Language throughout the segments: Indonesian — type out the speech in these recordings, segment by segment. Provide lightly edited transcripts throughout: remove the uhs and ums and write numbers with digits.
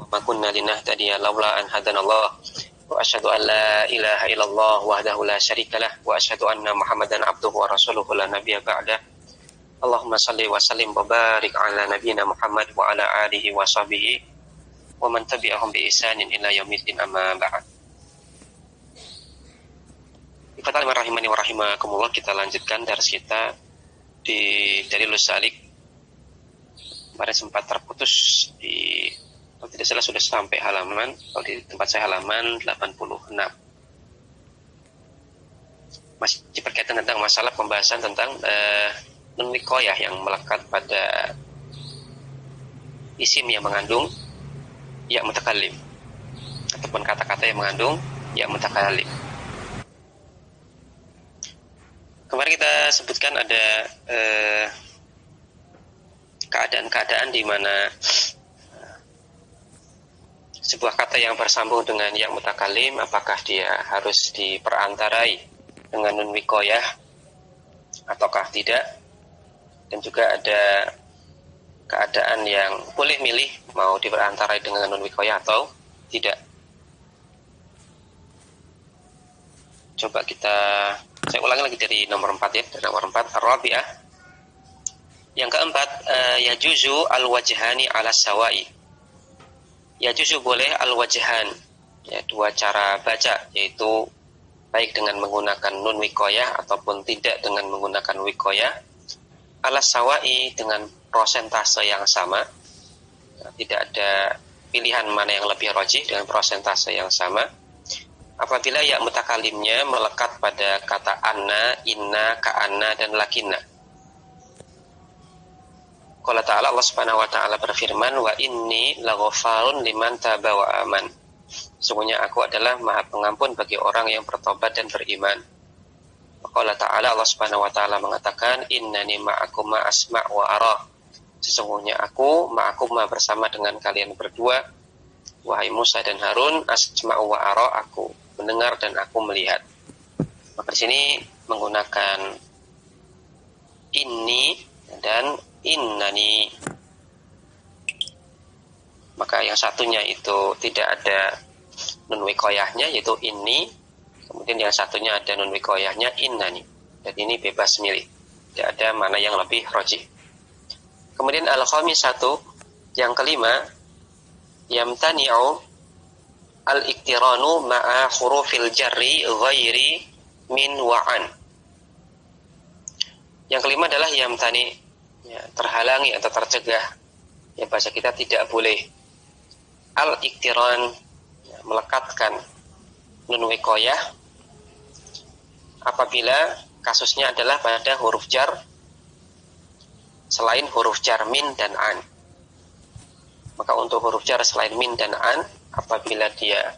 وما كنا لنهتدي لولا أن هدانا الله وأشهد أن لا إله إلا الله وحده لا شريك له وأشهد أن محمدا عبده ورسوله لا نبي بعده اللهم صل وسلم وبارك على نبينا محمد وعلى آله وصحبه ومن تبعهم بإحسان إلى يوم الدين أما بعد. Ikhwatal rahimani wa rahimakumullah, kita lanjutkan dars kita dari Lusalik. Kemarin sempat terputus di, kalau tidak salah sudah sampai halaman, kalau di tempat saya halaman 86. Masih berkaitan tentang masalah pembahasan tentang nun wiqayah yang melekat pada isim yang mengandung ya mutakallim ataupun kata-kata yang mengandung ya mutakallim. Kemarin kita sebutkan ada keadaan-keadaan di mana sebuah kata yang bersambung dengan ya mutakallim, apakah dia harus diperantarai dengan nun wiqayah ataukah tidak, dan juga ada keadaan yang boleh milih mau diperantarai dengan nun wiqayah atau tidak. Coba saya ulangi lagi dari nomor 4 ya, dari nomor 4 Ar-Rabi'ah. Yang keempat, yajuzu al-wajhani ala sawai. Yajuzu boleh al-wajhan, ya, dua cara baca, yaitu baik dengan menggunakan nun wiqayah ataupun tidak dengan menggunakan wiqayah, ala sawai dengan prosentase yang sama. Tidak ada pilihan mana yang lebih rajih, dengan prosentase yang sama. Apabila ya mutakalimnya melekat pada kata anna, inna, ka'anna, dan lakinna. Qala ta'ala, Allah subhanahu wa ta'ala berfirman, wa inni laghafarun liman taba wa aman. Sesungguhnya aku adalah maha pengampun bagi orang yang bertobat dan beriman. Qala ta'ala, Allah subhanahu wa ta'ala mengatakan, innani ma'akuma asma' wa ara. Sesungguhnya aku ma'akuma bersama dengan kalian berdua, wahai Musa dan Harun, asma' wa ara, aku mendengar dan aku melihat. Maka di sini menggunakan inni dan innani. Maka yang satunya itu tidak ada nun wiqayahnya, yaitu inni. Kemudian yang satunya ada nun wiqayahnya, innani. Dan ini bebas milih, tidak ada mana yang lebih rajih. Kemudian al-khamisatu, yang kelima, yamtani'u al-iktiranu ma'a hurufil jarri ghairi min wa'an. Yang kelima adalah yamtani, ya, terhalangi atau tercegah. Ya, bahasa kita tidak boleh al-iktiran, ya, melekatkan nun wiqayah apabila kasusnya adalah pada huruf jar selain huruf jar min dan an. Maka untuk huruf jar selain min dan an, apabila dia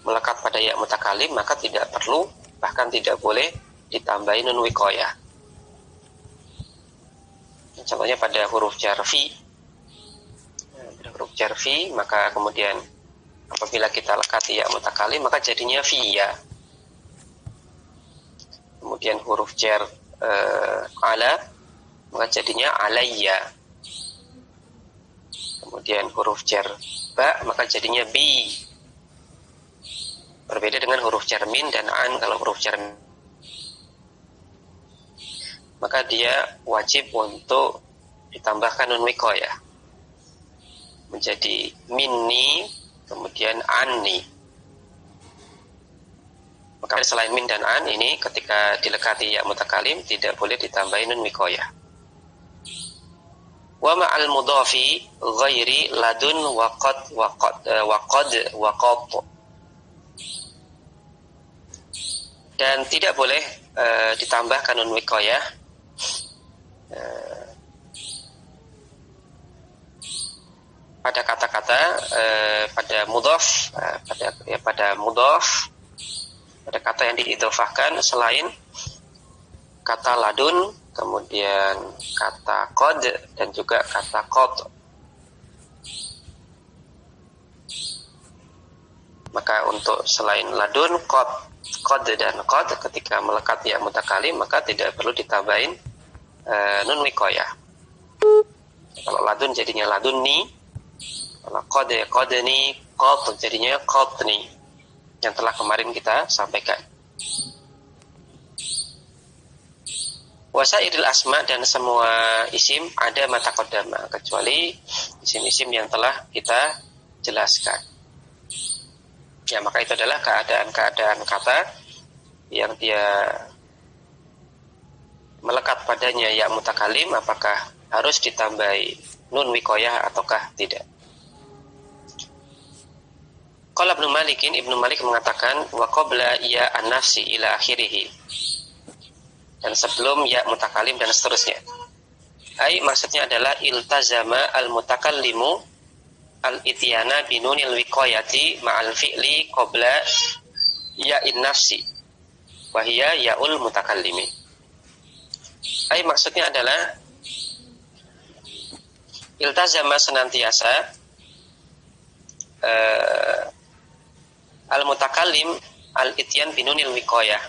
melekat pada ya mutakalim, maka tidak perlu, bahkan tidak boleh ditambahi nun wiqayah. Contohnya pada huruf jar fi. Pada huruf jar fi, maka kemudian apabila kita lekati ya mutakalim, maka jadinya fiya. Kemudian huruf jar ala, maka jadinya alayya. Kemudian huruf jar ba, maka jadinya bi. Berbeda dengan huruf jar min dan an. Kalau huruf jar, maka dia wajib untuk ditambahkan nun wiqayah menjadi minni, kemudian anni. Maka selain min dan an ini ketika dilekati ya mutakalim tidak boleh ditambahin nun wiqayah. Wa ma'al mudhafi ghairi ladun wa qad wa qad. Dan tidak boleh ditambahkan nun wiqayah pada kata-kata pada mudhaf, pada mudhaf, pada kata yang diidhofahkan selain kata ladun, kemudian kata qad, dan juga kata qad. Maka untuk selain ladun, qad dan qad, ketika melekat ya mutakalim, maka tidak perlu ditambahin nun wiqayah. Kalau ladun jadinya ladunni, Kalau qadani qad jadinya qadni yang telah kemarin kita sampaikan. Wasairil asma dan semua isim ada mata kodama kecuali isim-isim yang telah kita jelaskan. Ya, maka itu adalah keadaan-keadaan kata yang dia melekat padanya ya mutakalim, apakah harus ditambahi nun wikoyah ataukah tidak. Qala Ibnu Malik mengatakan wa qabla ya an-nafsi ila akhirih. Dan sebelum ya mutakalim dan seterusnya. Ai maksudnya adalah iltazama al-mutakallimu al-ityana binunil wiqayati ma'al fi'li qabla ya in-nafsi wa hiya ya'ul mutakallimi. Ai maksudnya adalah iltazama senantiasa al-mutakallim al-ityan binunil wiqayah.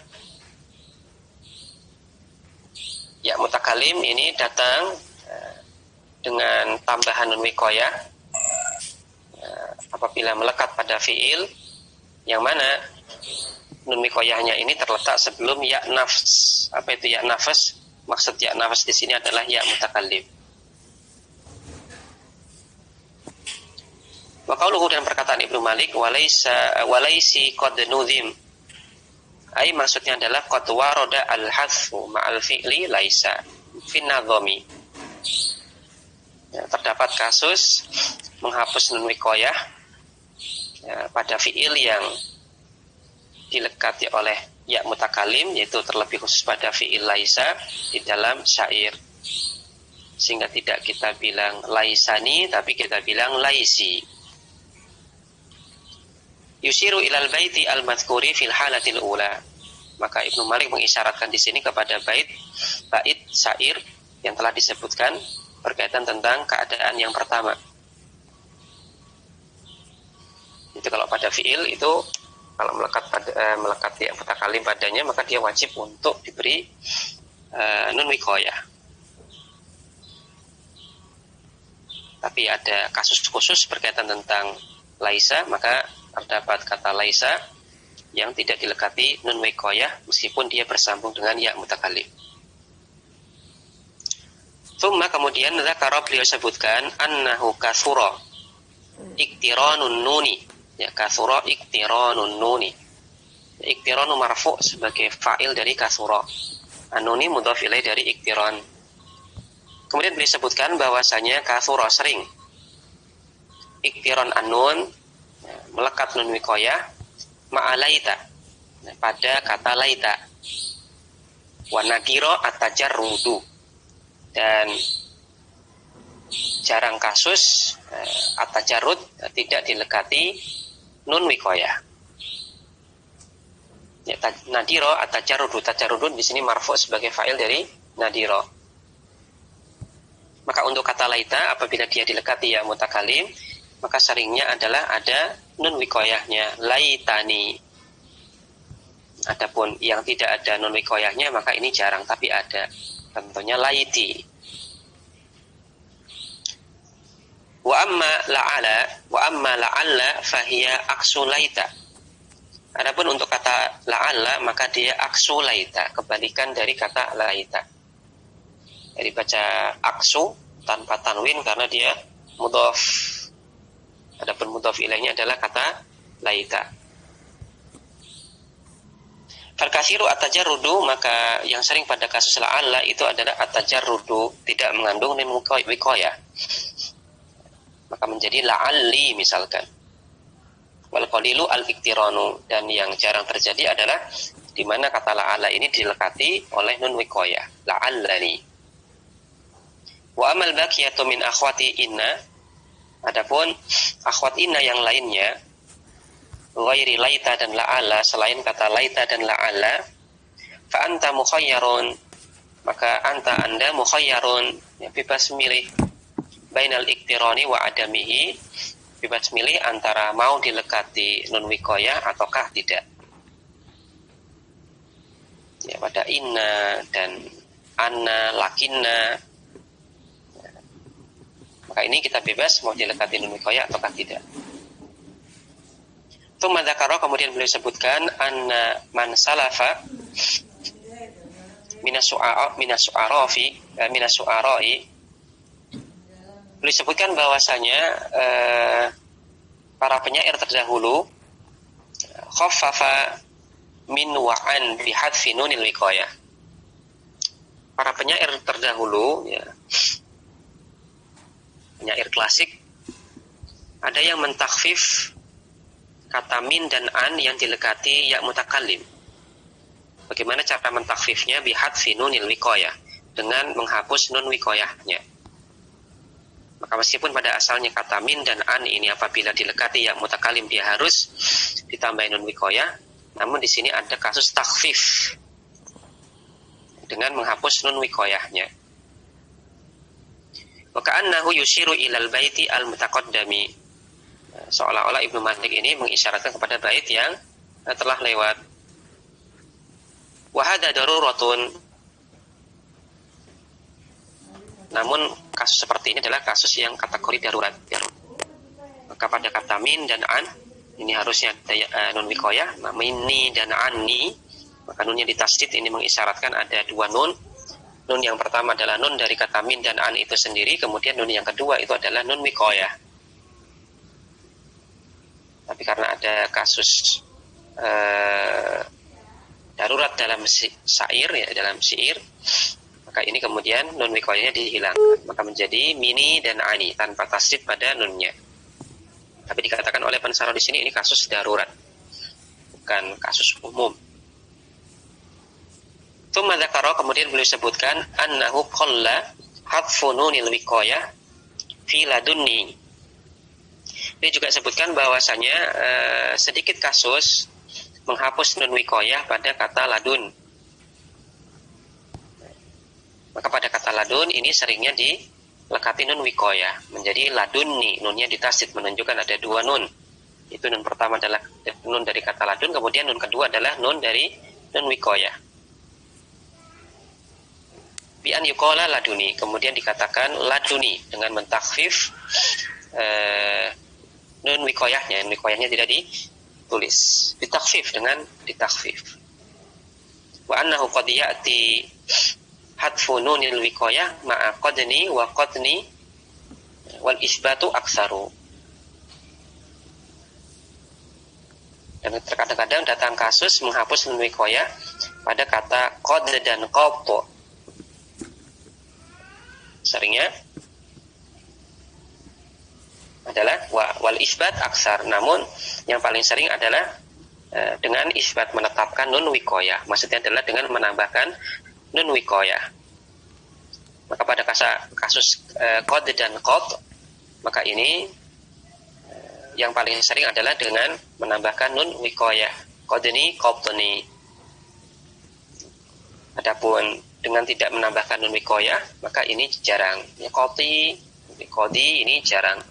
Ya mutakalim ini datang dengan tambahan nun wiqayah apabila melekat pada fiil yang mana nun wiqayahnya ini terletak sebelum ya nafs. Apa itu ya nafs? Maksud ya nafs di sini adalah ya mutakalim. Wa qauluhu dan perkataan Ibnu Malik walaisi qad nuzim. Ai maksudnya adalah qad warada al-hadfu ma'al fi'li laisa fin nadhami. Ya, terdapat kasus menghapus nun wiqayah ya, pada fi'il yang dilekati oleh ya mutakalim, yaitu terlebih khusus pada fi'il laisa di dalam syair. Sehingga tidak kita bilang laisani tapi kita bilang laisi. Yusiru ilal baiti al-madhkuri fil halatil ula. Maka Ibnu Malik mengisyaratkan di sini kepada bait syair yang telah disebutkan berkaitan tentang keadaan yang pertama. Itu kalau pada fiil itu kalau melekat ya mutakalim padanya maka dia wajib untuk diberi nun wiqayah. Tapi ada kasus khusus berkaitan tentang laisa, maka terdapat kata laisa yang tidak dilekati nun wiqayah meskipun dia bersambung dengan ya mutakalim. Thumma kemudian zakara beliau sebutkan annahu kathura iktiranun nuni. Ya kathura iktiranun nuni. Iktiranu marfu' sebagai fa'il dari kathura. An-nuni mudhaf ilaih dari iktiran. Kemudian beliau sebutkan bahwasanya kathura sering iktiran an-nun melekat nun wiqayah ma'alaita pada kata laita wa nadira at-tajarrudu dan jarang kasus at-tajarrud tidak dilekati nun wiqayah. Ya, nadira at-tajarrudu, tajarrudun di sini marfu sebagai fa'il dari nadira. Maka untuk kata laita apabila dia dilekati ya mutakalim maka seringnya adalah ada nun wiqayahnya laitani. Adapun yang tidak ada nun wiqayahnya maka ini jarang tapi ada. Contohnya laiti. Wa amma la'alla fahiya aksu laita. Adapun untuk kata la'alla maka dia aksu laita, kebalikan dari kata laita. Jadi baca aksu tanpa tanwin karena dia mudhaf. Adapun mudhaf ilaihnya adalah kata laita. Fal-kathiru at-tajarrudu, maka yang sering pada kasus la'alla itu adalah at-tajarrudu, tidak mengandung nun wiqayah. Maka menjadi la'alli misalkan. Wal qalilu al-iktiranu, dan yang jarang terjadi adalah di mana kata la'alla ini dilekati oleh nun wiqayah, la'allani. Wa amal baqiyatu min akhwati inna, adapun akhwat inna yang lainnya ghairi laita dan la'ala, selain kata laita dan la'ala, fa anta mukhayyarun, maka anda mukhayyarun, ya, bebas milih bainal iktirani wa adamihi, bebas milih antara mau dilekati nun wiqayah ataukah tidak. Ya, pada inna dan anna lakinna Maka ini kita bebas mau dilekati nun wikoyah ataukah tidak. Tsumma dzakara, kemudian beliau sebutkan anna man salafa minas su'ara'i. Beliau sebutkan bahwasanya para penyair terdahulu khaffafa min wa'an bi hadfi nunil wiqayah. Para penyair terdahulu, ya, penyair klasik, ada yang mentakhfif kata min dan an yang dilekati ya mutakallim. Bagaimana cara mentakhfifnya? Bi hadfi nunil wiqayah, dengan menghapus nun wiqayahnya. Maka meskipun pada asalnya kata min dan an ini apabila dilekati ya mutakallim dia harus ditambah nun wiqayah, namun di sini ada kasus takhfif dengan menghapus nun wiqayahnya. Wa ka'annahu yushiru ilal baiti al mutaqaddami. Seolah-olah Ibnu Malik ini mengisyaratkan kepada bait yang telah lewat. Wa hadza daruratun. Namun kasus seperti ini adalah kasus yang kategori darurat. Maka pada kata min dan an ini harusnya nun wiqayah, minni dan anni, maka nunnya ditasdid ini mengisyaratkan ada dua nun. Nun yang pertama adalah nun dari kata min dan an itu sendiri, kemudian nun yang kedua itu adalah nun wiqayah. Tapi karena ada kasus darurat dalam syair, ya, dalam syair, maka ini kemudian nun wiqayahnya dihilangkan, maka menjadi mini dan ani tanpa tasdid pada nunnya. Tapi dikatakan oleh Pensaro di sini ini kasus darurat, bukan kasus umum. Tsumma dzakara, kemudian beliau sebutkan annahu qalla hadfu nunil wiqayah fi ladunni. Dia juga sebutkan bahwasanya sedikit kasus menghapus nun wiqayah pada kata ladun. Maka pada kata ladun ini seringnya dilekati nun wiqayah menjadi ladunni, nunnya ditasdid menunjukkan ada dua nun. Itu nun pertama adalah nun dari kata ladun, kemudian nun kedua adalah nun dari nun wiqayah. Bi an yuqala laduni, kemudian dikatakan laduni dengan mentakhfif nun wiqayahnya. Nun wiqayahnya tidak ditulis, ditakhfif dengan ditakhfif. Wa annahu qad ya'ti hadfu nunil wiqayah ma'a qadni wa qadni wal isbatu aksaru. Dan terkadang-kadang datang kasus menghapus nun wiqayah pada kata qad dan qat. Seringnya adalah wal isbat aksar, namun yang paling sering adalah dengan isbat menetapkan nun wiqayah. Maksudnya adalah dengan menambahkan nun wiqayah. Maka pada kasus qad dan qat, maka ini yang paling sering adalah dengan menambahkan nun wiqayah. Qadni qatni. Adapun dengan tidak menambahkan nun wiqayah, maka ini jarang. Ya qati ini jarang.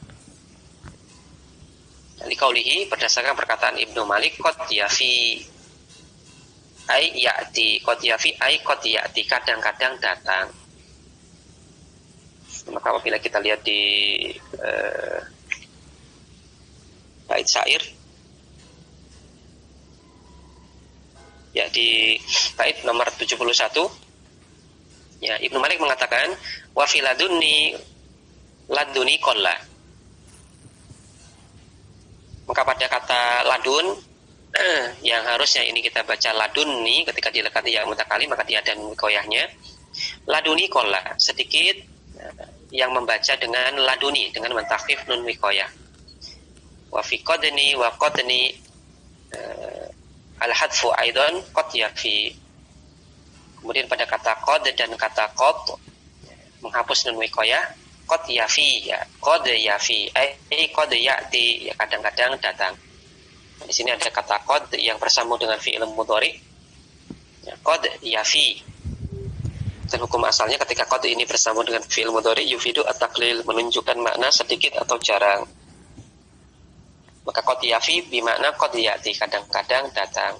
Liqaulihi, berdasarkan perkataan Ibnu Malik, qad yafi ai ya'ti, qad yafi ai qad ya'ti, kadang-kadang datang. Maka apabila kita lihat di bait syair, ya di bait nomor 71, ya Ibnu Malik mengatakan wa fi laduni qalla. Maka pada kata ladun yang harusnya ini kita baca ladunni ketika dilekati ya mutakallim, maka dia ada nun wiqayahnya. Laduni qalla, sedikit yang membaca dengan laduni dengan mentakhfif nun wiqayah. Wa fi qadni wa qadni al-hadfu aidan qad yafi. Kemudian pada kata qad dan kata qad menghapus nun wiqayah, qad yafi, ya qad yafi ai qad ya'ti, ya kadang-kadang datang. Di sini ada kata qad yang bersambung dengan fi'il mudhari, ya qad yafi. Dan hukum asalnya ketika qad ini bersambung dengan fi'il mudhari yufidu at-taqlil, menunjukkan makna sedikit atau jarang. Maka qad yafi bermakna qad ya'ti, kadang-kadang datang.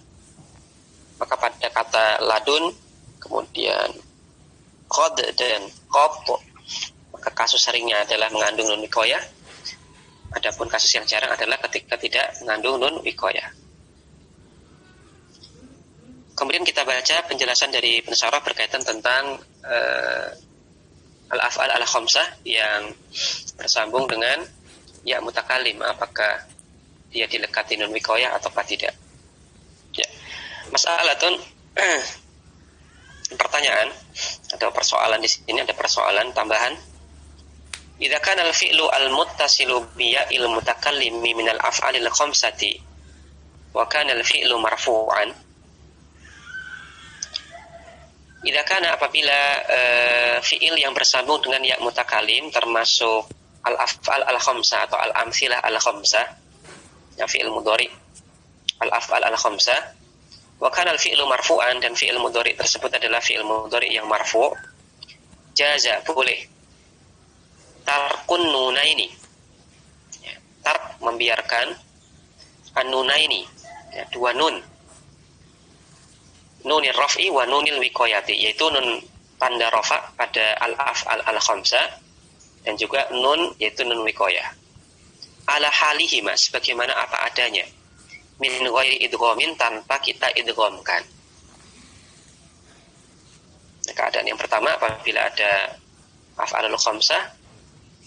Maka pada kata ladun kemudian qad dan qat, maka maka kasus seringnya adalah mengandung nun wikoyah. Adapun kasus yang jarang adalah ketika tidak mengandung nun wikoyah. Kemudian kita baca penjelasan dari pensyarah berkaitan tentang al-af'al al-khamsah yang bersambung dengan ya mutakalim, apakah dia dilekati nun wikoyah atau tidak. Ya. Mas'alatun pertanyaan atau persoalan di sini, ada persoalan tambahan. Idza kana al-fi'lu al-muttasilu bi ya'il mutakallimi min al-af'alil khamsati wa kana al-fi'lu marfu'an. Idza kana apabila fi'il yang bersambung dengan ya mutakalim termasuk al-af'al al-khamsah atau al-amthilah al-khamsah, ya fi'il mudhari al-af'al al-khamsah, wa kana al-fi'lu marfu'an, dan fi'il mudhari tersebut adalah fi'il mudhari yang marfu', jaza, boleh tarkun nunaini, ya, tark membiarkan an-nunaini, ya, dua nun, nunil raf'i wa nunil wiqayati, yaitu nun tanda rafa pada al-af'al al-khamsah dan juga nun yaitu nun wiqayah, ala halihima, sebagaimana apa adanya, min ghairi idghamin, tanpa kita idghamkan. Nah, keadaan yang pertama apabila ada af'alul khamsah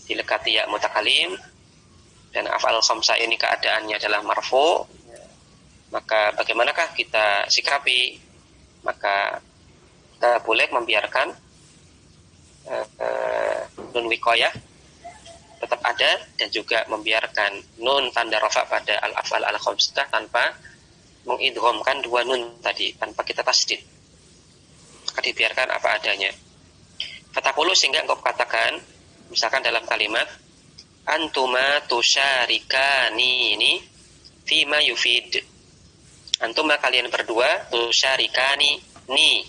dilekati ya mutakalim dan af'alul khamsah ini keadaannya adalah marfu, maka bagaimanakah kita sikapi? Maka kita boleh membiarkan nun wiqayah tetap ada dan juga membiarkan nun tanda rafa pada al-af'al al-khamsah tanpa mengidghamkan dua nun tadi, tanpa kita tasdid. Maka dibiarkan apa adanya. Fataqulu, sehingga engkau katakan misalkan dalam kalimat antuma tusyarikani ini fima yufid. Antuma, kalian berdua, tusyarikani ni,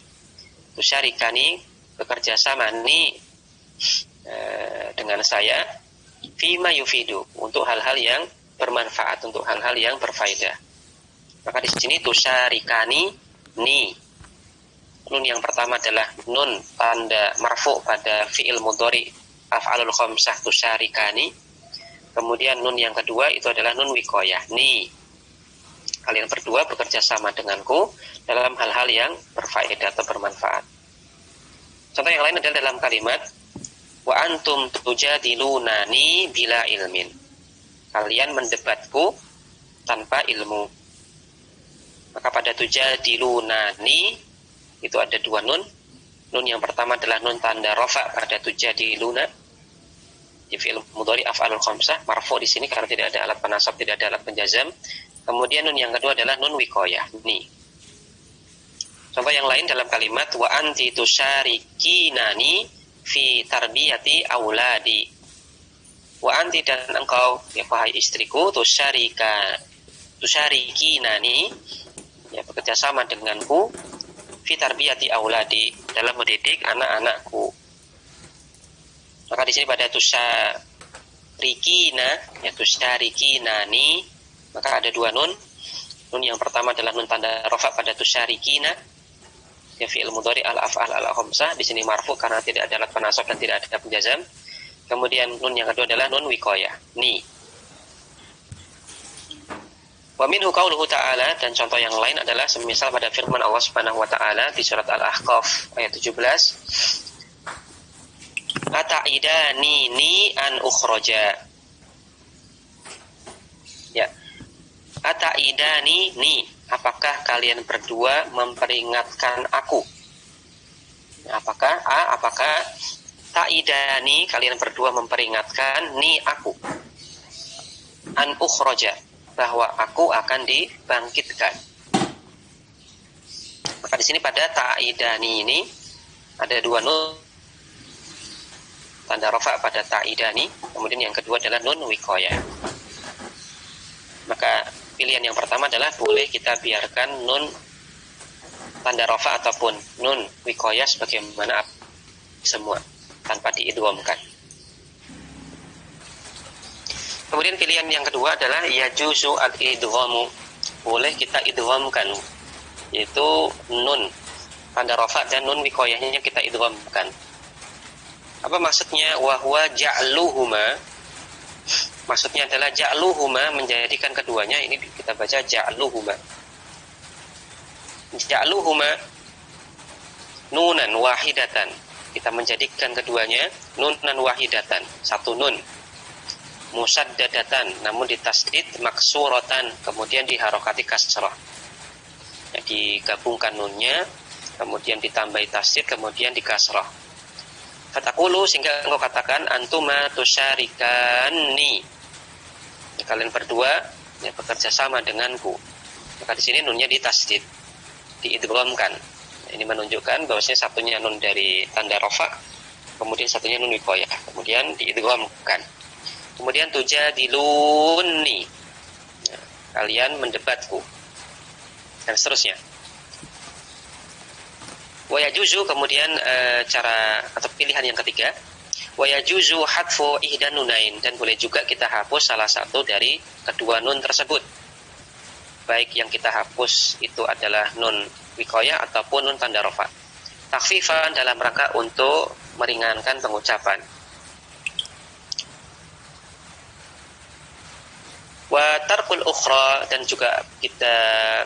tusyarikani bekerja sama ni dengan saya, fima yufidu, untuk hal-hal yang bermanfaat, untuk hal-hal yang berfaedah. Maka di sini tusyarikani ni, nun yang pertama adalah nun tanda marfu pada fi'il mudhari af'alul khamsah tusyarikani. Kemudian nun yang kedua itu adalah nun wiqayah ni, kalian berdua bekerja sama denganku dalam hal-hal yang berfaedah atau bermanfaat. Contoh yang lain adalah dalam kalimat wa antum tujadilunani bila ilmin, kalian mendebatku tanpa ilmu. Maka pada tujadilunani itu ada dua nun. Nun yang pertama adalah nun tanda rafa pada tujadiluna, di fi'il mudhari af'alul khamsah, marfu di sini karena tidak ada alat penasab, tidak ada alat penjazam. Kemudian nun yang kedua adalah nun wiqayah ni. Contoh yang lain dalam kalimat wa anti tusyarikinani fi tarbiyati auladi. Wa anti, dan engkau ya wahai istriku, tusyarikinani, ya bekerja sama denganku, fi tarbiyati auladi, dalam mendidik anak-anakku. Maka di sini pada tusyarikina, ya tusyarikinani, maka ada dua nun. Nun yang pertama adalah nun tanda rafa pada tusyarikina, ya fi'il mudhari al-af'al al-khamsah, di sini marfu karena tidak ada alat penasab dan tidak ada penjazam. Kemudian nun yang kedua adalah nun wiqayah ni. Wa minhu qauluhu ta'ala, dan contoh yang lain adalah semisal pada firman Allah Subhanahu wa taala di surat Al-Ahqaf ayat 17, ata'idani ni an ukhraja. Ya. Ata'idani ni, apakah kalian berdua memperingatkan aku? Apakah ta'idani, kalian berdua memperingatkan ni aku, an ukhraja, bahwa aku akan dibangkitkan. Maka di sini pada ta'idani ini ada dua nun tanda rafa pada ta'idani, kemudian yang kedua adalah nun wiqayah. Maka pilihan yang pertama adalah boleh kita biarkan nun tanda rafa ataupun nun wiqayah sebagaimana semua tanpa diidghamkan. Kemudian pilihan yang kedua adalah yajuzu al-idghamu, boleh kita idghamkan, yaitu nun tanda rafa dan nun wiqayahnya kita idghamkan. Apa maksudnya? Wa huwa ja'luhuma. Maksudnya adalah ja'luhuma, menjadikan keduanya. Ini kita baca ja'luhuma. Ja'luhuma nunan wahidatan. Kita menjadikan keduanya nunan wahidatan, satu nun. Musaddadatan, namun ditasdid maksuratan, kemudian diharokati kasrah. Ya, digabungkan nunnya, kemudian ditambahi tasdid, kemudian dikasrah. Fatakulu, sehingga engkau katakan antuma tusyarikani. Ya, kalian berdua ya, bekerja sama denganku. Maka di sini nunnya ditasdid, diidghamkan. Ini menunjukkan bahwasanya satunya nun dari tanda rafa, kemudian satunya nun wiqayah, kemudian diidghamkan. Kemudian tujadiluni, ya, kalian mendebatku, dan seterusnya. Wa yajuzu, kemudian cara atau pilihan yang ketiga, wa yajuzu hadfu ihdan nunain, dan boleh juga kita hapus salah satu dari kedua nun tersebut. Baik yang kita hapus itu adalah nun wiqayah ataupun nun tanda rafa. Takhfifan, dalam rangka untuk meringankan pengucapan. Wa tarkul ukhra, dan juga kita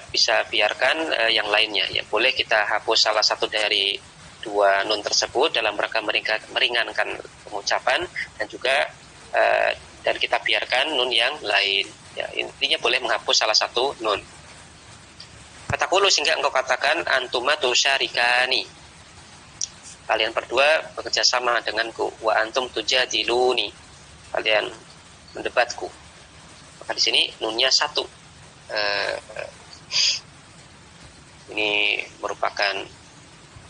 bisa biarkan yang lainnya. Ya, boleh kita hapus salah satu dari dua nun tersebut dalam rangka meringankan pengucapan, dan juga dan kita biarkan nun yang lain. Ya, intinya boleh menghapus salah satu nun. Fatakulu, sehingga engkau katakan antuma tusyarikani, kalian berdua bekerja sama denganku. Wa antum tujadiluni, kalian mendebatku. Maka di sini nunnya satu. Ini merupakan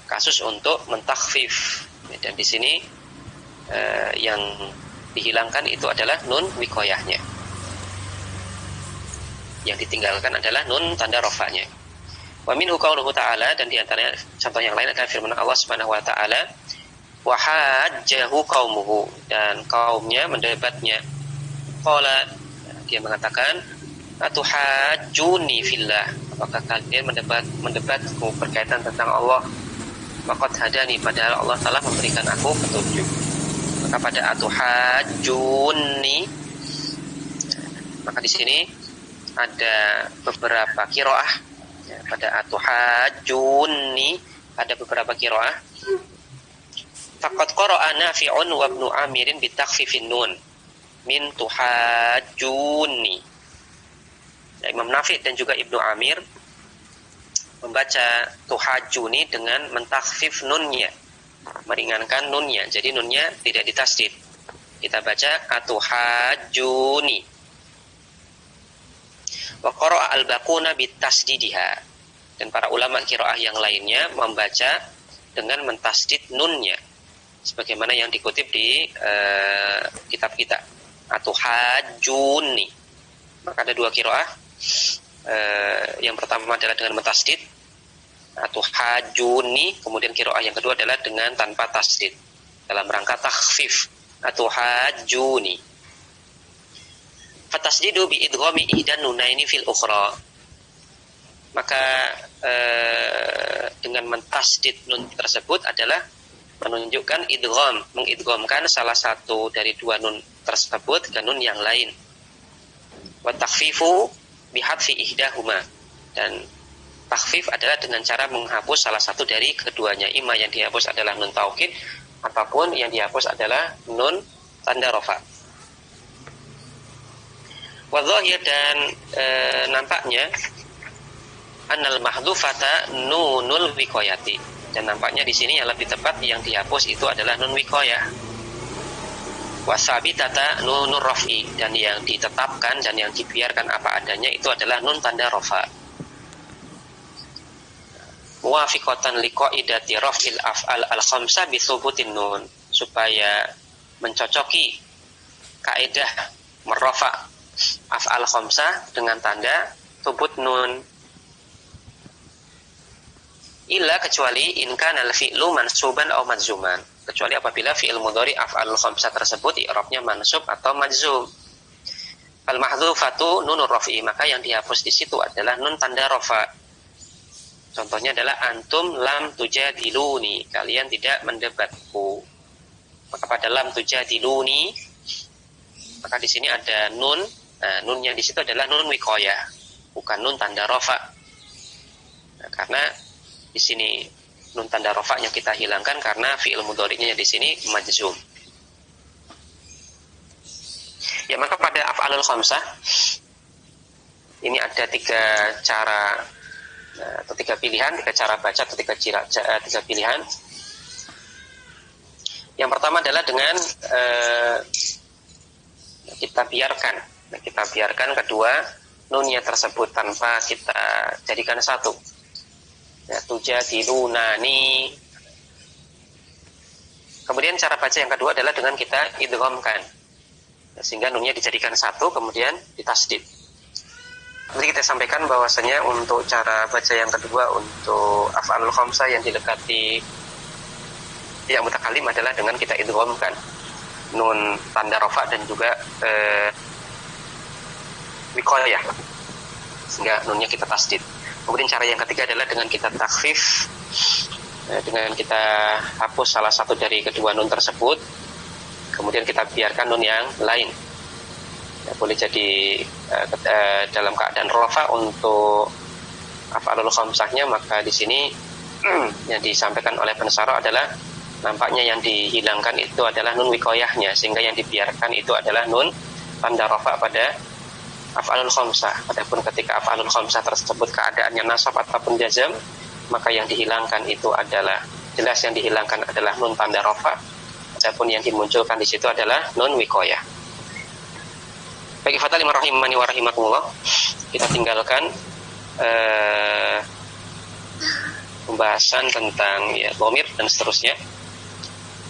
kasus untuk mentakhfif. Dan di sini yang dihilangkan itu adalah nun wiqayahnya. Yang ditinggalkan adalah nun tanda rafa'nya. Wa minhu qauluhu ta'ala, dan di antaranya contoh yang lain adalah firman Allah Subhanahu wa taala, wa hajjahu qaumuhu, dan kaumnya mendebatnya. Qala, dia mengatakan, atuhajjuni fillah, apakah kalian mendebatku berkaitan tentang Allah? Waqad hadani, padahal Allah telah memberikan aku petunjuk. Maka pada atuhajjuni, maka di sini ada beberapa qiraah. Ya, pada atuhajjuni ada beberapa qiraah. Faqad qara'a Nafi'un wa Ibnu Amirin bi takhfifin nun min tuhajjuni. Ya, Imam Nafi' dan juga Ibnu Amir membaca tuhajjuni dengan mentakhfif nunnya, meringankan nunnya. Jadi nunnya tidak ditasdid. Kita baca atuhajjuni. Wa qara'a al-baquna bitasdidiha, dan para ulama qiraah yang lainnya membaca dengan mentasdid nunnya sebagaimana yang dikutip di kitab kita, atuhajjuni. Maka ada dua qiraah. Yang pertama adalah dengan mentasdid atuhajjuni, kemudian qiraah yang kedua adalah dengan tanpa tasdid dalam rangka takhfif, atuhajjuni. Fatasdidu bi idghami ihdan nunaini fil ukhra, maka dengan mentasdid nun tersebut adalah menunjukkan idgham, mengidghamkan salah satu dari dua nun tersebut ke nun yang lain. Wa takhfifu bi hadfi ihdahuma, dan takhfif adalah dengan cara menghapus salah satu dari keduanya. Ima yang dihapus adalah nun taukid, ataupun yang dihapus adalah nun tanda rafa. Wadhahir, dan nampaknya annal mahdhufata nunul wiqayati, dan nampaknya di sini yang lebih tepat yang dihapus itu adalah nun wiqayah. Wasabitata nunur raf'i, dan yang ditetapkan dan yang dibiarkan apa adanya itu adalah nun tanda rafa. Muwafiqatan liqaidati raf'il af'al al-khamsa bi thubutin nun, supaya mencocoki kaidah merrafa af'al khamsah dengan tanda thubut nun. Illa, kecuali in kana al-fi'lu mansuban aw majzuman, kecuali apabila fi'il mudhari af'al khamsah tersebut i'rabnya mansub atau majzum. Al mahdhufatu nunur raf'i, maka yang dihapus di situ adalah nun tanda rafa. Contohnya adalah antum lam tujadiluni, kalian tidak mendebatku. Maka pada lam tujadiluni, maka di sini ada nun. Nah, nunnya di situ adalah nun wiqayah, bukan nun tanda rafa. Nah, karena di sini nun tanda rafa'nya kita hilangkan karena fi'il mudhari'nya di sini majzum. Ya, maka pada af'alul khamsah ini ada 3 cara atau 3 pilihan, 3 cara baca atau 3 pilihan. Yang pertama adalah dengan kita biarkan kedua nunnya tersebut tanpa kita jadikan satu. Ya, tujadilunani. Kemudian cara baca yang kedua adalah dengan kita idghamkan, sehingga nunnya dijadikan satu kemudian ditasdid. Jadi kita sampaikan bahwasanya untuk cara baca yang kedua untuk af'alul khamsah yang didekati yang mutakalim adalah dengan kita idghamkan nun tanda rafa dan juga wiqayah, sehingga nunnya kita tasdid. Kemudian cara yang ketiga adalah dengan kita takhfif, dengan kita hapus salah satu dari kedua nun tersebut, kemudian kita biarkan nun yang lain. Ya, boleh jadi dalam keadaan rafa untuk af'alul khamsahnya, maka di sini yang disampaikan oleh pensara adalah nampaknya yang dihilangkan itu adalah nun wiqayahnya, sehingga yang dibiarkan itu adalah nun tanda rafa pada af'alul khamsah. Adapun ketika af'alul khamsah tersebut keadaannya nasab ataupun jazm, maka yang dihilangkan itu adalah jelas yang dihilangkan adalah nun tanda rafa. Adapun yang dimunculkan di situ adalah nun wiqayah. Bagi fatali rahimani wa rahimakumullah, kita tinggalkan pembahasan tentang ya dhamir dan seterusnya.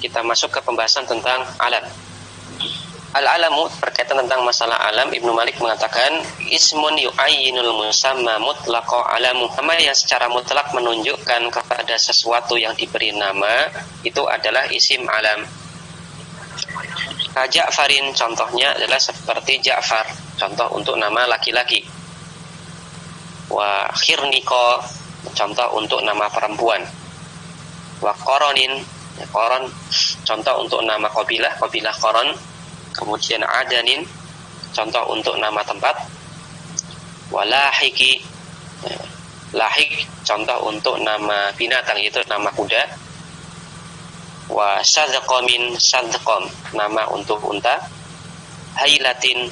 Kita masuk ke pembahasan tentang alam. Al-alamu, berkaitan tentang masalah alam, Ibnu Malik mengatakan ismun yu'ayyinul musamma mutlaqa alamu. Nama yang secara mutlak menunjukkan kepada sesuatu yang diberi nama itu adalah isim alam. Ja'farin contohnya adalah seperti Ja'far, contoh untuk nama laki-laki. Wa khirniqa, contoh untuk nama perempuan. Wa qoronin, ya, qoron, contoh untuk nama qabilah qoron. Kemudian adanin, contoh untuk nama tempat. Wa lahiki, ya, lahik, contoh untuk nama binatang, yaitu nama kuda. Wa sadqamin, sadqam, nama untuk unta. Hailatin,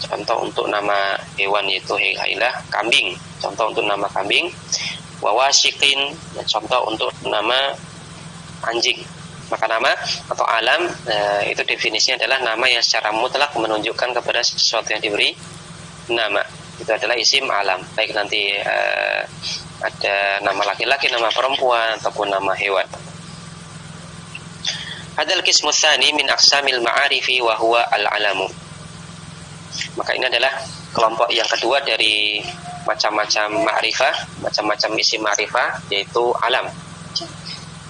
contoh untuk nama hewan yaitu hailah, kambing, contoh untuk nama kambing. Wa washiqin, contoh untuk nama anjing. Maka nama atau alam itu definisinya adalah nama yang secara mutlak menunjukkan kepada sesuatu yang diberi nama. Itu adalah isim alam. Baik nanti ada nama laki-laki, nama perempuan ataupun nama hewan. Hadal qismu tsani min aqsamil ma'arifi wa huwa al-alamu. Maka ini adalah kelompok yang kedua dari macam-macam ma'rifah, macam-macam isim ma'rifah, yaitu alam.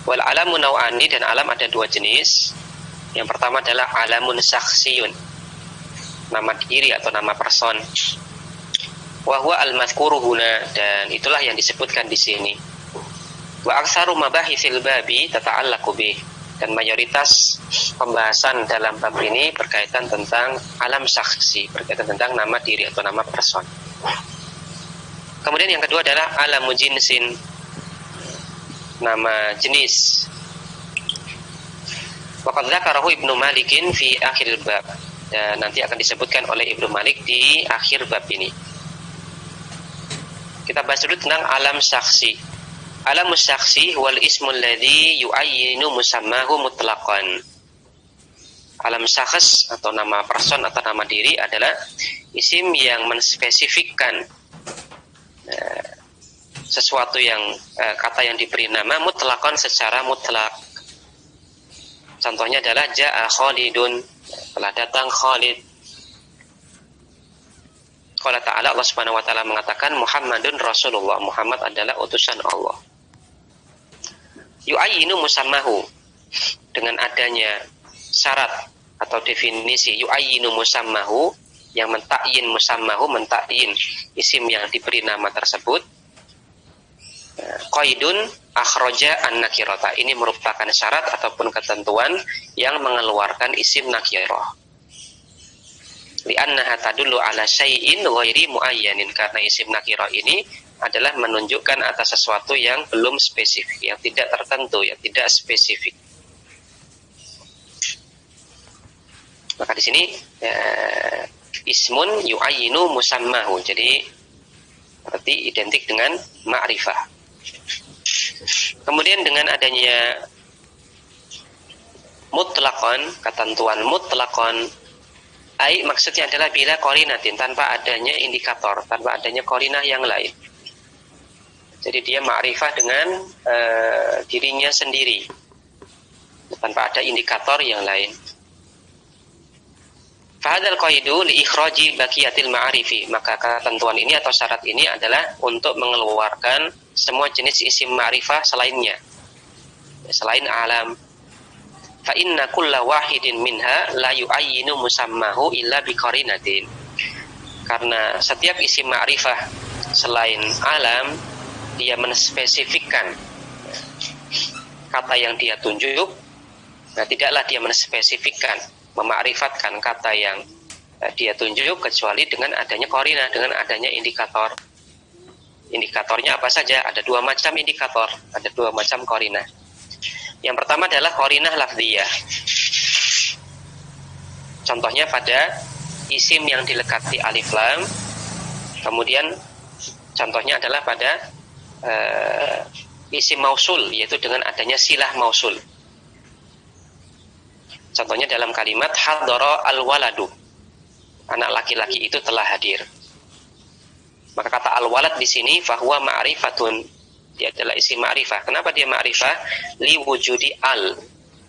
Wal alamu nau'ani, dan alam ada 2 jenis. Yang pertama adalah alamun syakhsiyun, nama diri atau nama person. Wa huwa al-madhkuru huna, dan itulah yang disebutkan di sini. Wa aktsaru mabahitsil babi tata'allaqu bih, dan mayoritas pembahasan dalam bab ini berkaitan tentang alam syakhsi, berkaitan tentang nama diri atau nama person. Kemudian yang kedua adalah alamu jinsin, nama jenis. Waqad dzakarahu Ibnu Malikin fi akhir bab, dan nanti akan disebutkan oleh Ibnu Malik di akhir bab ini. Kita bahas dulu tentang alam syakhsi. Alamus syakhsi wal ismul ladzi yu'ayyinu musammahu mutlaqan. Alam syakhs atau nama person atau nama diri adalah isim yang menspesifikkan sesuatu yang kata yang diberi nama mutlaqan secara mutlak. Contohnya adalah ja'a Khalidun, telah datang Khalid. Qala ta'ala, Allah Subhanahu wa taala mengatakan Muhammadun Rasulullah, Muhammad adalah utusan Allah. Yu'ayyinu musammahu, dengan adanya syarat atau definisi yu'ayyinu musammahu, yang mentakyin musammahu, mentakyin isim yang diberi nama tersebut. Qaidun akhraja an-nakirata. Ini merupakan syarat ataupun ketentuan yang mengeluarkan isim nakirah. Li'annaha tadullu ala syai'in ghairi muayyanin, karena isim nakirah ini adalah menunjukkan atas sesuatu yang belum spesifik, yang tidak tertentu, yang tidak spesifik. Maka di sini ismun yu'ayyinu musammahu, jadi berarti identik dengan ma'rifah. Kemudian dengan adanya mutlaqan, ketentuan mutlaqan, maksudnya adalah bila qarinatin, tanpa adanya indikator, tanpa adanya qarinah yang lain. Jadi dia ma'rifah dengan dirinya sendiri, tanpa ada indikator yang lain. Fahadal qaidu li ikhraji baqiyatil ma'arifi, maka ketentuan ini atau syarat ini adalah untuk mengeluarkan semua jenis isim ma'rifah selainnya, selain alam. Fa inna kulla wahidin minha la yu'ayyinu musammahu illa biqarinatin, karena setiap isim ma'rifah selain alam dia menspesifikkan kata yang dia tunjuk. Nah, tidaklah dia menspesifikkan, memakrifatkan kata yang dia tunjuk kecuali dengan adanya qarinah, dengan adanya indikator. Indikatornya apa saja? Ada dua macam indikator, ada dua macam qarinah. Yang pertama adalah qarinah lafziyah. Contohnya pada isim yang dilekati alif lam. Kemudian contohnya adalah pada isim mausul, yaitu dengan adanya silah mausul. Contohnya dalam kalimat hadara al-waladu, anak laki-laki itu telah hadir. Maka kata al-walad di sini fahuwa ma'rifatun, dia adalah isim ma'rifah. Kenapa dia ma'rifah? Li wujudi al,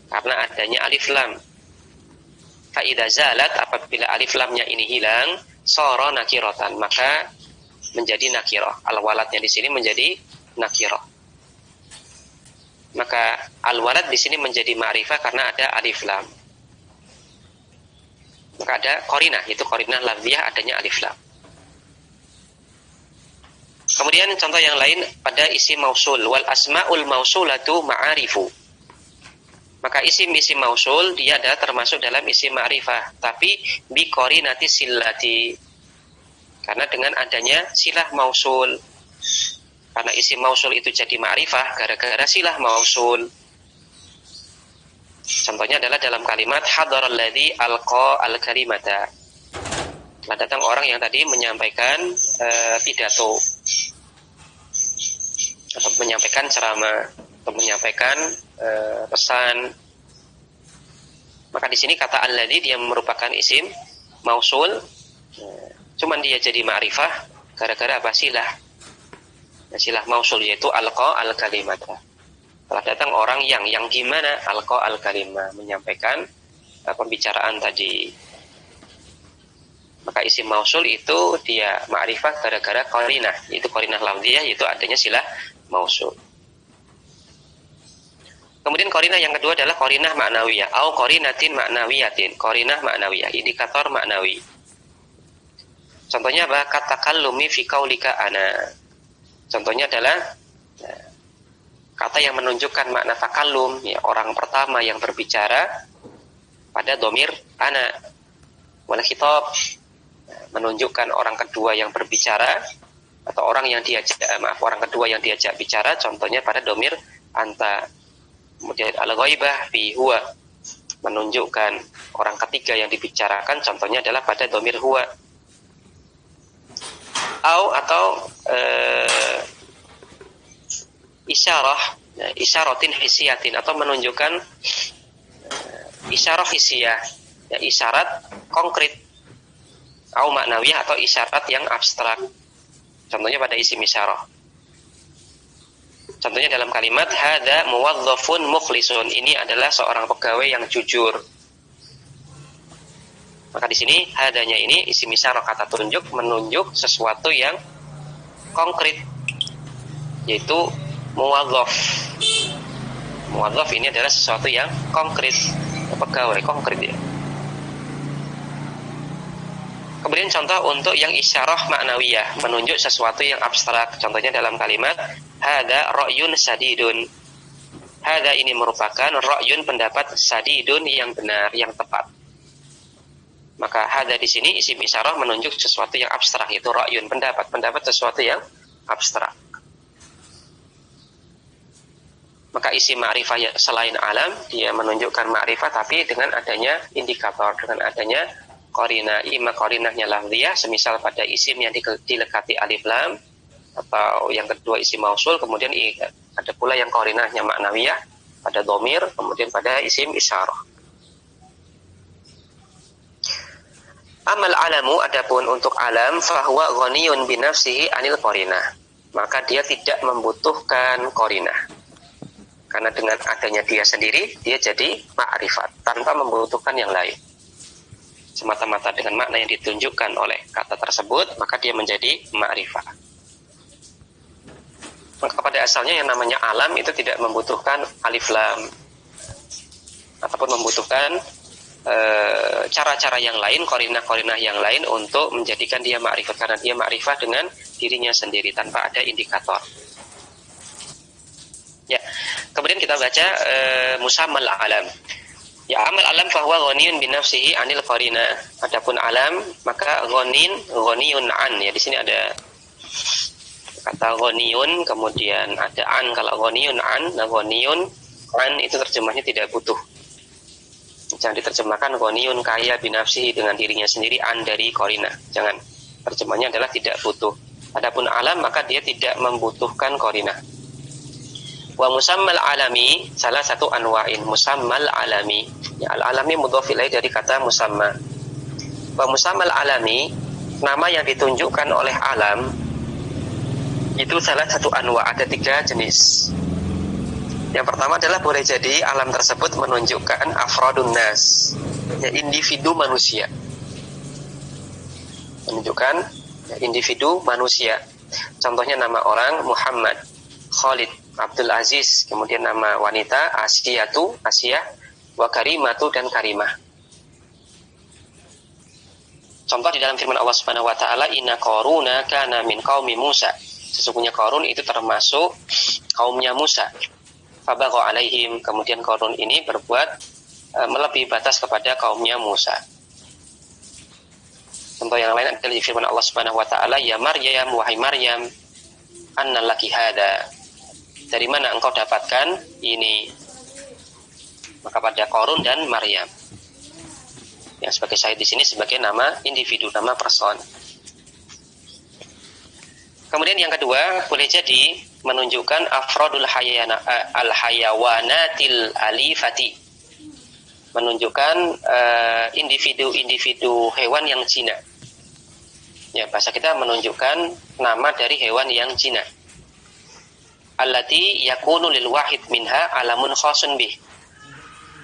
karena adanya alif lam. Fa idza zalat, apabila alif lamnya ini hilang, sara nakiratan, maka menjadi nakirah. Al-waladnya di sini menjadi nakirah. Maka al-walad di sini menjadi ma'rifah karena ada alif lam. Maka ada qarinah, yaitu qarinah lafziyah, adanya alif lam. Kemudian contoh yang lain pada isim mausul, wal asmaul mausulatu ma'arifu. Maka isim-isim mausul dia adalah termasuk dalam isim ma'rifah, tapi bi qarinati sillati, karena dengan adanya silah mausul. Karena isim mausul itu jadi ma'rifah gara-gara silah mausul. Contohnya adalah dalam kalimat hadaral ladzi alqa al-kalimata. Telah datang orang yang tadi menyampaikan pidato, atau menyampaikan ceramah, atau menyampaikan pesan. Maka di sini kata alladzi dia merupakan isim mausul, cuman dia jadi ma'rifah gara-gara apa? Silah. Silah mausul, yaitu alqa al-kalimata. Telah datang orang yang gimana? Alqa al-kalimah, menyampaikan pembicaraan tadi. Maka isim mausul itu dia ma'rifah gara-gara qarinah, yaitu qarinah lafziyah, yaitu adanya silah mausul. Kemudian qarinah yang kedua adalah qarinah ma'nawiyah, au qarinatin ma'nawiyatin, qarinah ma'nawiyah, indikator ma'nawi. Contohnya apa? Katakallumi fi qaulika ana. Contohnya adalah kata yang menunjukkan makna takallum, ya, orang pertama yang berbicara pada dhamir ana. Wal khitab, menunjukkan orang kedua yang berbicara, atau orang orang kedua yang diajak bicara, contohnya pada dhamir anta. Kemudian al-ghaibah fi huwa, menunjukkan orang ketiga yang dibicarakan, contohnya adalah pada dhamir huwa. Atau isyaratin hisiyatin, atau menunjukkan isyarah hisiyah, ya, isyarat konkret, au maknawiyah, atau isyarat yang abstrak. Contohnya pada isim isyarah. Contohnya dalam kalimat hadza muwazzafun mukhlisun, ini adalah seorang pegawai yang jujur. Maka di sini hadanya ini isim isyarah, kata tunjuk, menunjuk sesuatu yang konkret, yaitu muwazzaf. Muwazzaf ini adalah sesuatu yang konkret, pegawai konkret ya. Kemudian contoh untuk yang isyarah maknawiyah, menunjuk sesuatu yang abstrak. Contohnya dalam kalimat hada ra'yun sadidun. Hada ini merupakan ra'yun, pendapat, sadidun yang benar, yang tepat. Maka hada di sini isim isyarah menunjuk sesuatu yang abstrak, itu ra'yun, pendapat sesuatu yang abstrak. Maka isim ma'rifah selain alam, dia menunjukkan ma'rifah tapi dengan adanya indikator, dengan adanya qarinah, ima qarinahnya lafziyah, semisal pada isim yang dilekati alif lam, atau yang kedua isim mausul, kemudian ada pula yang qarinahnya maknawiyah pada dhamir, kemudian pada isim isyarah. Amal alamu, adapun untuk alam, fahuwa ghaniyun binafsihi anil qarinah, maka dia tidak membutuhkan qarinah, karena dengan adanya dia sendiri dia jadi ma'rifat tanpa membutuhkan yang lain. Semata-mata dengan makna yang ditunjukkan oleh kata tersebut, maka dia menjadi ma'rifah. Maka pada asalnya yang namanya alam itu tidak membutuhkan alif lam, ataupun membutuhkan cara-cara yang lain, qarinah-qarinah yang lain untuk menjadikan dia ma'rifat, karena dia ma'rifah dengan dirinya sendiri tanpa ada indikator. Ya, kemudian kita baca musammal alam. Ya, amal alam fahuwa ghaniyun binafsihi anil qarinah. Adapun alam, maka ghaniyun an. Ya, di sini ada kata ghaniyun, kemudian ada an. Kalau ghaniyun an, nah ghaniyun an itu terjemahnya tidak butuh. Jangan diterjemahkan ghaniyun kaya binafsihi, dengan dirinya sendiri, an dari qarinah. Jangan. Terjemahnya adalah tidak butuh. Adapun alam, maka dia tidak membutuhkan qarinah. Wa musammal alami, salah satu anwa'in musammal alami. Ya, al-alami mudhaf ilaih dari kata musamma. Wa musammal alami, nama yang ditunjukkan oleh alam, itu salah satu anwa', ada 3 jenis. Yang pertama adalah boleh jadi alam tersebut menunjukkan afrodun nas, ya, individu manusia. Menunjukkan ya, individu manusia. Contohnya nama orang Muhammad, Khalid, Abdul Aziz, kemudian nama wanita Asiyatu, Asiyah, wa Karimatu, dan Karimah. Contoh di dalam firman Allah Subhanahu wa taala, inna Qaruna kana min qaumi Musa. Sesungguhnya Qarun itu termasuk kaumnya Musa. Fabagha alaihim, kemudian Qarun ini berbuat melebihi batas kepada kaumnya Musa. Contoh yang lain adalah di firman Allah Subhanahu wa taala, ya Maryam, wahai Maryam, anna laki hada, dari mana engkau dapatkan ini? Maka pada Qarun dan Maryam, yang sebagai syahid di sini sebagai nama individu, nama person. Kemudian yang kedua, boleh jadi menunjukkan afrodul al-hayawanatil alifati, menunjukkan individu-individu hewan yang jina. Ya, bahasa kita menunjukkan nama dari hewan yang jina. Allati yakunu lil wahid minha alamun khasun bih,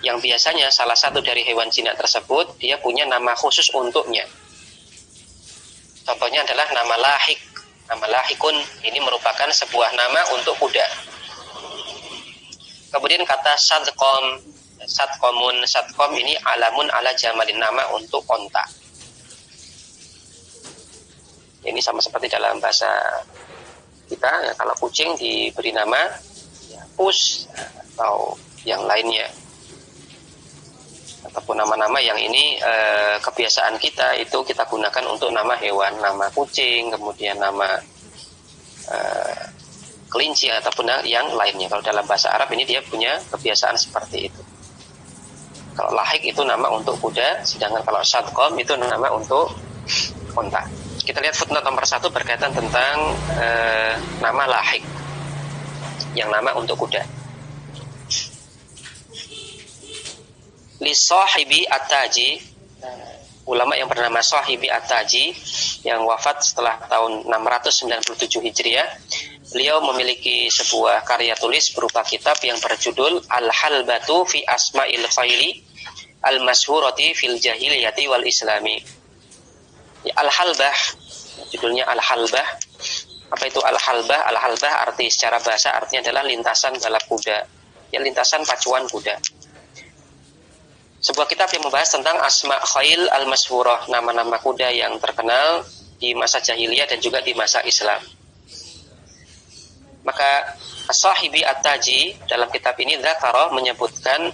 yang biasanya salah satu dari hewan jinak tersebut dia punya nama khusus untuknya. Contohnya adalah nama lahik. Nama lahikun ini merupakan sebuah nama untuk kuda. Kemudian kata sadqom ini alamun ala jamalin, nama untuk onta. Ini sama seperti dalam bahasa kita, ya, kalau kucing diberi nama ya, pus atau yang lainnya, ataupun nama-nama yang ini kebiasaan kita itu kita gunakan untuk nama hewan, nama kucing, kemudian nama kelinci ataupun yang lainnya. Kalau dalam bahasa Arab ini dia punya kebiasaan seperti itu. Kalau lahik itu nama untuk kuda, sedangkan kalau sadqom itu nama untuk onta. Kita lihat footnote nomor 1 berkaitan tentang nama lahik, yang nama untuk kuda. Li sahibi at-taji, ulama yang bernama Sahibi at-Taji yang wafat setelah tahun 697 Hijriah, beliau memiliki sebuah karya tulis berupa kitab yang berjudul Al-Halbatu fi Asma'il Khayli Al-Mashhurati fil Jahiliyati wal Islami. Ya, Al-Halbah, judulnya Al-Halbah. Apa itu Al-Halbah? Al-Halbah arti secara bahasa artinya adalah lintasan balap kuda, ya, lintasan pacuan kuda. sebuah kitab yang membahas tentang asma khail al-masfurah, nama-nama kuda yang terkenal di masa jahiliyah dan juga di masa Islam. Maka As-Sahibi At-Taji dalam kitab ini dzakara menyebutkan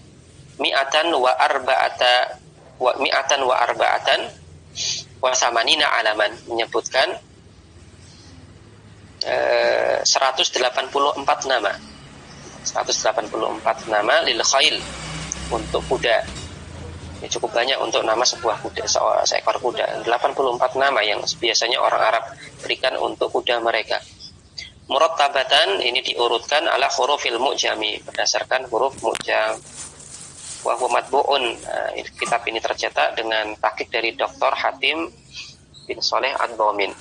mi'atan wa arba'atan wa samanina alaman, menyebutkan 184 nama. 184 nama lil khail, untuk kuda. Ini cukup banyak untuk nama sebuah kuda, seekor kuda. 84 nama yang biasanya orang Arab berikan untuk kuda mereka. Murattabatan, ini diurutkan ala hurufil mu'jami, berdasarkan huruf mu'jam. Wa huwa matbu'un. Kitab ini tercetak dengan tahqiq dari Dr. Hatim bin Saleh Ad-Dhamin.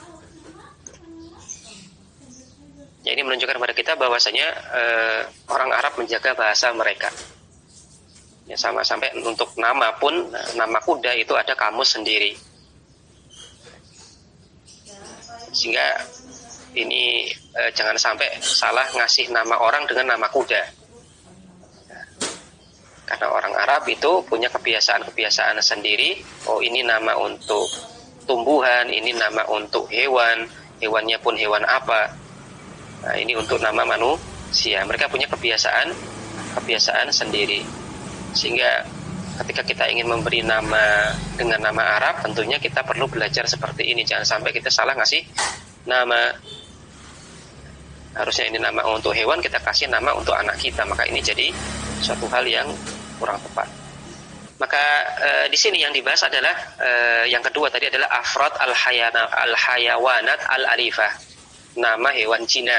Ya, ini menunjukkan kepada kita bahwasanya orang Arab menjaga bahasa mereka. Ya, sama sampai untuk nama pun, nama kuda itu ada kamus sendiri. Sehingga ini jangan sampai salah ngasih nama orang dengan nama kuda. Karena orang Arab itu punya kebiasaan-kebiasaan sendiri. Oh, ini nama untuk tumbuhan, ini nama untuk hewan, hewannya pun hewan apa. Nah, ini untuk nama manusia. Mereka punya kebiasaan sendiri. Sehingga ketika kita ingin memberi nama dengan nama Arab, tentunya kita perlu belajar seperti ini. Jangan sampai kita salah ngasih nama. Harusnya ini nama untuk hewan, kita kasih nama untuk anak kita. Maka ini jadi suatu hal yang kurang tepat. Maka di sini yang dibahas adalah yang kedua tadi adalah afrad al-hayawanat al-arifah, nama hewan Cina.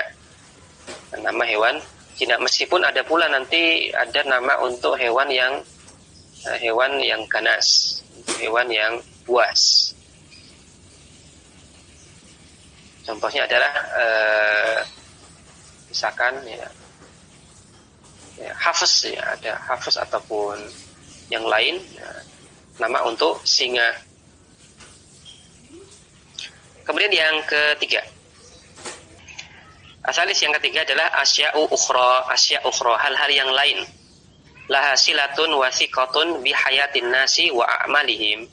Nama hewan Cina, meskipun ada pula nanti ada nama untuk hewan yang ganas, hewan yang buas. Contohnya adalah misalkan ya hafs, ya ada hafs ataupun yang lain, ya, nama untuk singa. Kemudian yang ketiga, asalis yang ketiga adalah asya'u ukhra, hal-hal yang lain. Laha silatun wa thiqatun bi hayatin nasi wa a'malihim.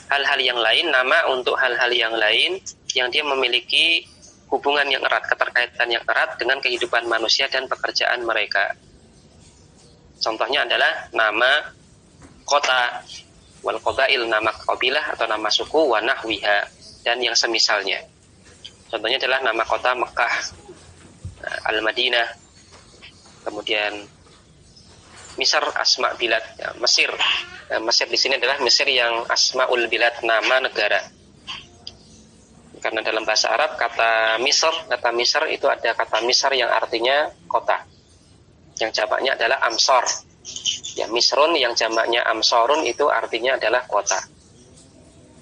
Hal-hal yang lain, nama untuk hal-hal yang lain yang dia memiliki hubungan yang erat, keterkaitan yang erat dengan kehidupan manusia dan pekerjaan mereka. Contohnya adalah nama kota, wal qabail, nama kabilah atau nama suku, wa nahwiha, dan yang semisalnya. Contohnya adalah nama kota Mekah, Al-Madinah, kemudian Misr, asma bilad, ya, Mesir. Mesir di sini adalah Mesir yang asmaul bilad, nama negara. Karena dalam bahasa Arab kata Misr itu ada kata Misr yang artinya kota. Yang jamaknya adalah Amsor. Ya, Misrun yang jamaknya Amsorun itu artinya adalah kota.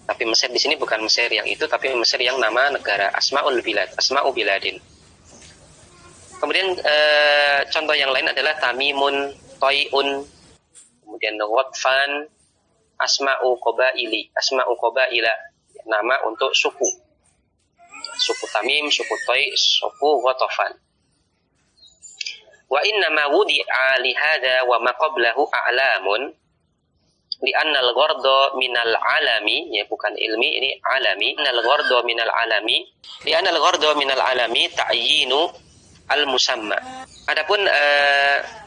Tapi Mesir di sini bukan Mesir yang itu, tapi Mesir yang nama negara, asmaul bilad, asma'u biladin. Kemudian contoh yang lain adalah Tamimun, Toi'un, kemudian Ghatfan, asma'u qabaila, nama untuk suku. Suku Tamim, suku Toi, suku Ghatfan. Wa inna ma wudi'a li hadza wa ma qablahu a'lamun. Li'annal gharda minal alami, ya bukan ilmi, ini alami. Li'annal gharda minal alami ta'yinu al-musamma. Adapun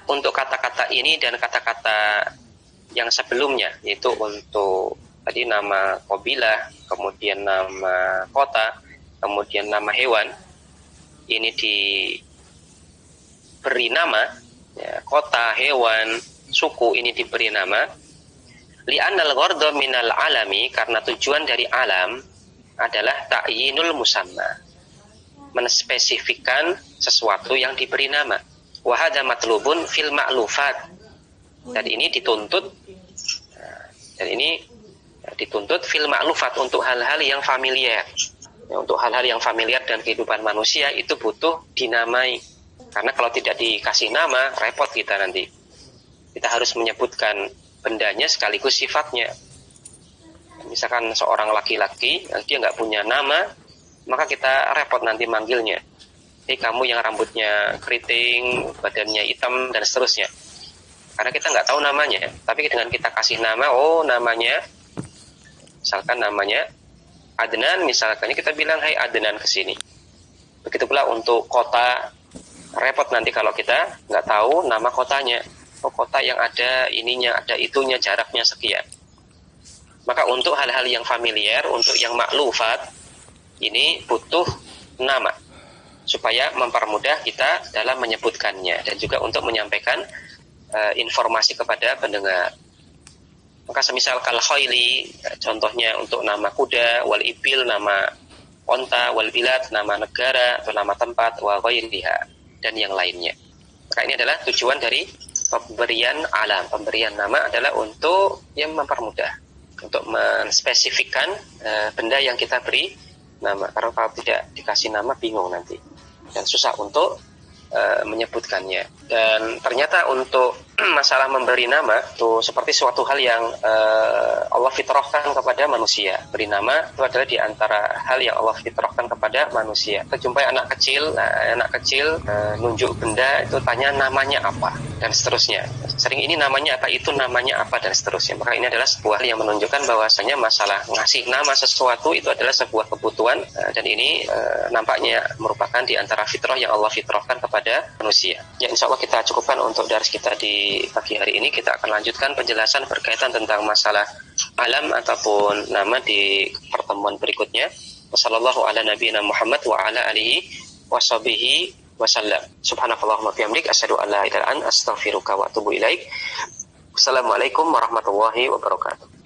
untuk kata-kata ini dan kata-kata yang sebelumnya, yaitu untuk tadi nama qabilah, kemudian nama kota, kemudian nama hewan, ini diberi nama, ya, kota, hewan, suku ini diberi nama. Li'annal gharda minal alami, karena tujuan dari alam adalah ta'yinul musamma, menspesifikkan sesuatu yang diberi nama. Wa hadza matlubun fil ma'lufat, dan ini dituntut fil ma'lufat, untuk hal-hal yang familiar. Ya, untuk hal-hal yang familiar dan kehidupan manusia itu butuh dinamai. Karena kalau tidak dikasih nama, repot kita nanti. Kita harus menyebutkan bendanya sekaligus sifatnya. Misalkan seorang laki-laki, dia nggak punya nama, maka kita repot nanti manggilnya. Kamu yang rambutnya keriting, badannya hitam, dan seterusnya. karena kita nggak tahu namanya. Tapi dengan kita kasih nama, oh namanya, misalkan namanya Adnan, misalkan kita bilang, hai Adnan kesini. Begitu pula untuk kota, repot nanti kalau kita nggak tahu nama kotanya. Oh, kota yang ada ininya, ada itunya, jaraknya sekian. Maka untuk hal-hal yang familiar, untuk yang maklufat, ini butuh nama supaya mempermudah kita dalam menyebutkannya dan juga untuk menyampaikan informasi kepada pendengar. Maka semisal kal khayli, contohnya untuk nama kuda, wal ibil nama onta, wal bilad nama negara atau nama tempat, wa ghairiha dan yang lainnya. Maka ini adalah tujuan dari pemberian alam. Pemberian nama adalah untuk yang mempermudah, untuk menspesifikkan benda yang kita beri nama. Karena kalau tidak dikasih nama bingung nanti dan susah untuk menyebutkannya. Dan ternyata untuk masalah memberi nama itu seperti suatu hal yang Allah fitrahkan kepada manusia. Beri nama itu adalah di antara hal yang Allah fitrahkan kepada manusia. Kita jumpai anak kecil nunjuk benda itu tanya namanya apa dan seterusnya. Sering ini namanya apa, itu namanya apa dan seterusnya. Maka ini adalah sebuah hal yang menunjukkan bahwasanya masalah ngasih nama sesuatu itu adalah sebuah kebutuhan dan ini nampaknya merupakan di antara fitrah yang Allah fitrahkan kepada manusia. Ya, insya Allah kita cukupkan untuk dars kita di pagi hari ini. Kita akan lanjutkan penjelasan berkaitan tentang masalah alam ataupun nama di pertemuan berikutnya. Wassallallahu ala nabiyina Muhammad wa ala alihi washabihi wasallam. Subhanakallahumma bihamdik asyhadu an la ilaha illa anta astaghfiruka wa atubu ilaik. Wassalamualaikum warahmatullahi wabarakatuh.